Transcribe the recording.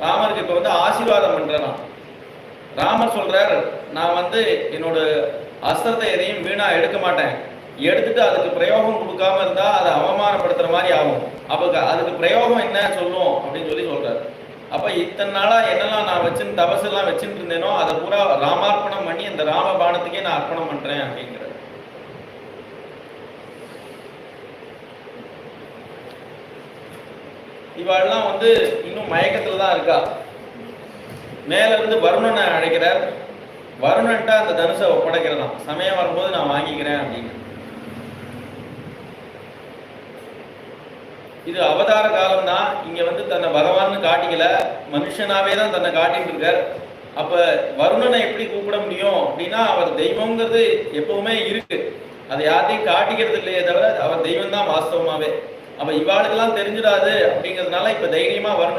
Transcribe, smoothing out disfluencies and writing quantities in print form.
ராமருக்கு இப்ப வந்து ஆசீர்வாதம் பண்றேன். ராமர் சொல்றார், நான் வந்து என்னோட அஸ்திரத்தை எதையும் வீணா எடுக்க மாட்டேன், எடுத்துட்டு அதுக்கு பிரயோகம் கொடுக்காம இருந்தா அதை அவமானப்படுத்துற மாதிரி ஆகும், அப்ப அதுக்கு பிரயோகம் என்ன சொல்லும் அப்படின்னு சொல்லி சொல்றாரு. அப்ப இத்தனை நாளா என்னெல்லாம் நான் வச்சுன்னு தபசு எல்லாம் வச்சுட்டு இருந்தேனோ அதை பூரா ராமார்ப்பணம் பண்ணி அந்த ராம பானத்துக்கே நான் அர்ப்பணம் பண்றேன் அப்படிங்கிறார். இவாள்லாம் வந்து இன்னும் மயக்கத்துல தான் இருக்கா. மேல இருந்து வருணனை அழைக்கிறார். வருணன்ட்ட அந்த தனுசை ஒப்படைக்கிறதாம், சமயம் வரும்போது நான் வாங்கிக்கிறேன் அப்படின்னு. இது அவதார காலம் தான். இங்க வந்து தன்னை பகவான்னு காட்டிக்கல, மனுஷனாவே தான் தன்னை காட்டிட்டு இருக்கார். அப்ப வருணனை எப்படி கூப்பிட முடியும் அப்படின்னா, அவர் தெய்வம்ங்கிறது எப்பவுமே இருக்கு, அதை யார்ட்டையும் காட்டிக்கிறது இல்லையே தவிர அவர் தெய்வம் தான் வாஸ்தவமாவே. அப்ப இவாளுக்கெல்லாம் தெரிஞ்சிடாது அப்படிங்கிறதுனால இப்ப தைரியமா வருணன்